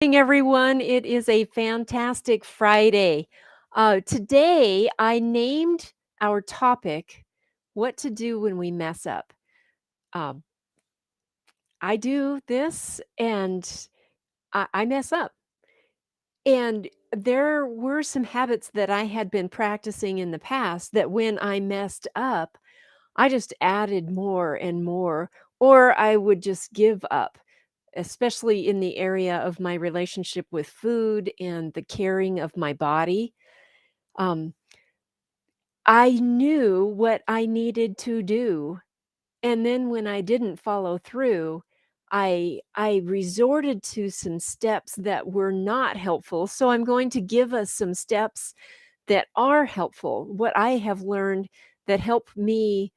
Morning, everyone. It is a fantastic Friday. Today, I named our topic What to Do When We Mess Up. Um, I do this and I mess up. And there were some habits that I had been practicing in the past that when I messed up, I just added more and more, or I would just give up, especially in the area of my relationship with food and the caring of my body. Um, I knew what I needed to do, and then when I didn't follow through, I resorted to some steps that were not helpful. So I'm going to give us some steps that are helpful, what I have learned that help me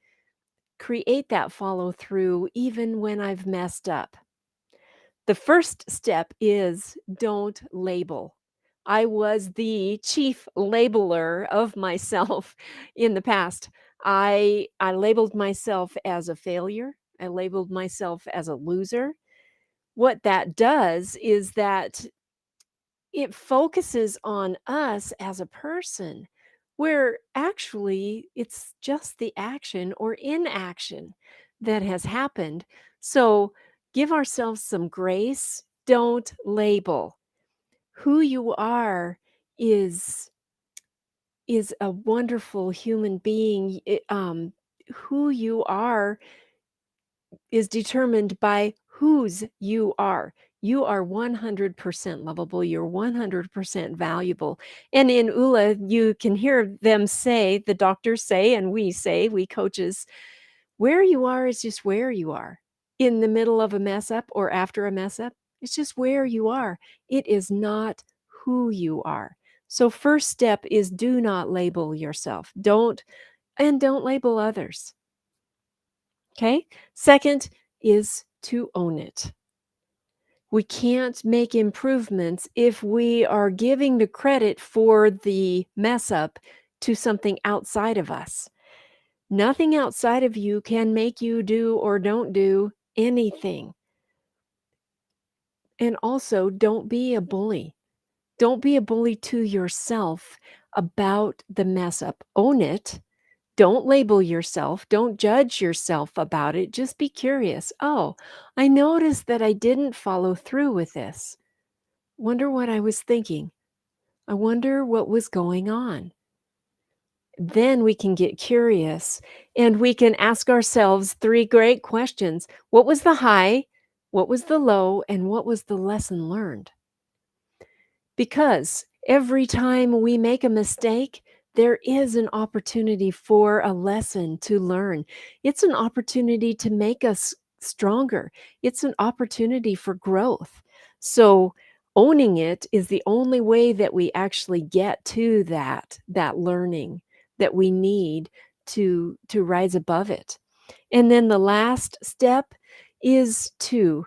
create that follow through even when I've messed up. The first step is don't label. I was the chief labeler of myself in the past. I labeled myself as a failure. I labeled myself as a loser. What that does is that it focuses on us as a person, where actually it's just the action or inaction that has happened. So give ourselves some grace. Don't label. Who you are is is a wonderful human being. Who you are is determined by whose you are. You are 100% lovable. You're 100% valuable. And in ULA, you can hear them say, the doctors say, and we say, we coaches, where you are is just where you are. In the middle of a mess up or after a mess up, it's just where you are. It is not who you are. So, first step is do not label yourself. Don't label others. Okay. Second is to own it. We can't make improvements if we are giving the credit for the mess up to something outside of us. Nothing outside of you can make you do or don't do anything. And also, don't be a bully. Don't be a bully to yourself about the mess up. Own it. Don't label yourself. Don't judge yourself about it. Just be curious. Oh, I noticed that I didn't follow through with this. Wonder what I was thinking. I wonder what was going on. Then we can get curious and we can ask ourselves three great questions. What was the high? What was the low? And what was the lesson learned? Because every time we make a mistake, there is an opportunity for a lesson to learn. It's an opportunity to make us stronger. It's an opportunity for growth. So owning it is the only way that we actually get to that learning that we need to rise above it. And then the last step is to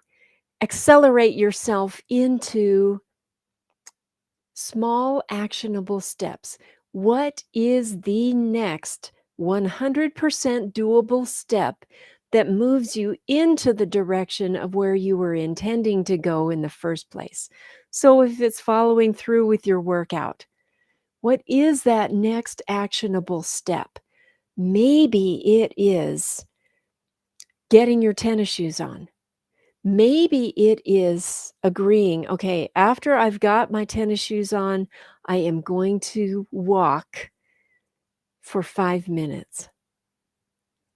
accelerate yourself into small actionable steps. What is the next 100% doable step that moves you into the direction of where you were intending to go in the first place? So, if it's following through with your workout, what is that next actionable step? Maybe it is getting your tennis shoes on. Maybe it is agreeing, okay, after I've got my tennis shoes on, I am going to walk for 5 minutes.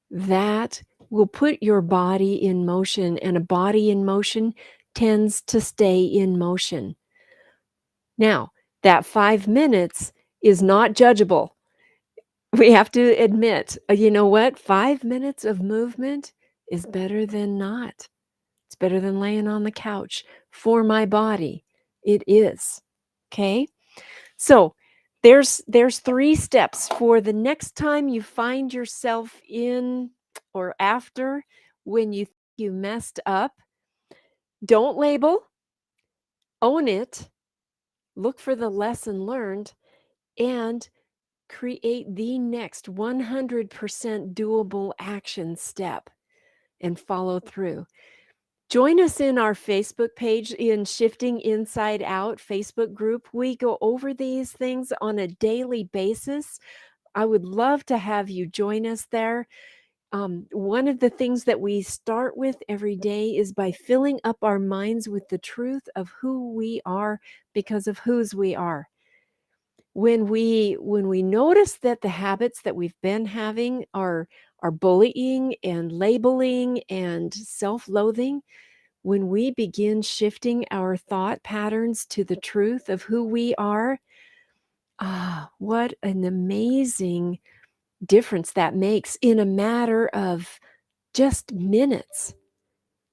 That will put your body in motion, and a body in motion tends to stay in motion. Now, that 5 minutes is not judgeable. We have to admit, you know what? 5 minutes of movement is better than not. It's better than laying on the couch for my body. It is. Okay? So, there's 3 steps for the next time you find yourself in or after when you think you messed up. Don't label, own it, look for the lesson learned, and create the next 100% doable action step and follow through. Join us in our Facebook page in Shifting Inside Out Facebook group. We go over these things on a daily basis. I would love to have you join us there. One of the things that we start with every day is by filling up our minds with the truth of who we are because of whose we are. When we notice that the habits that we've been having are bullying and labeling and self-loathing, when we begin shifting our thought patterns to the truth of who we are, what an amazing difference that makes in a matter of just minutes.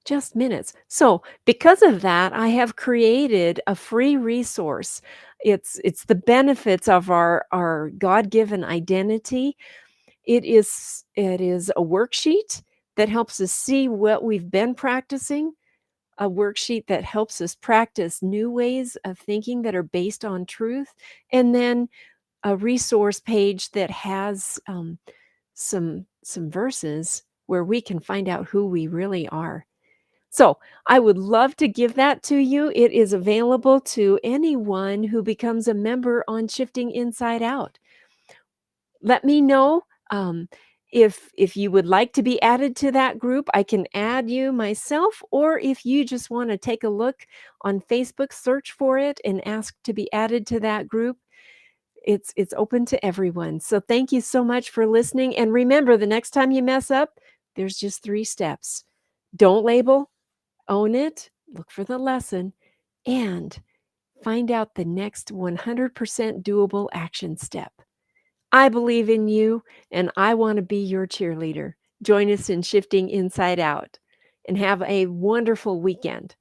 Just minutes. So, because of that, I have created a free resource. It's the benefits of our God-given identity. It is a worksheet that helps us see what we've been practicing, a worksheet that helps us practice new ways of thinking that are based on truth, and then a resource page that has some verses where we can find out who we really are. So, I would love to give that to you. It is available to anyone who becomes a member on Shifting Inside Out. Let me know, if you would like to be added to that group. I can add you myself, or if you just wanna take a look on Facebook, search for it, and ask to be added to that group. It's open to everyone. So, thank you so much for listening, and remember, the next time you mess up, there's just 3 steps. Don't label, own it, look for the lesson, and find out the next 100% doable action step. I believe in you, and I want to be your cheerleader. Join us in Shifting Inside Out, and have a wonderful weekend.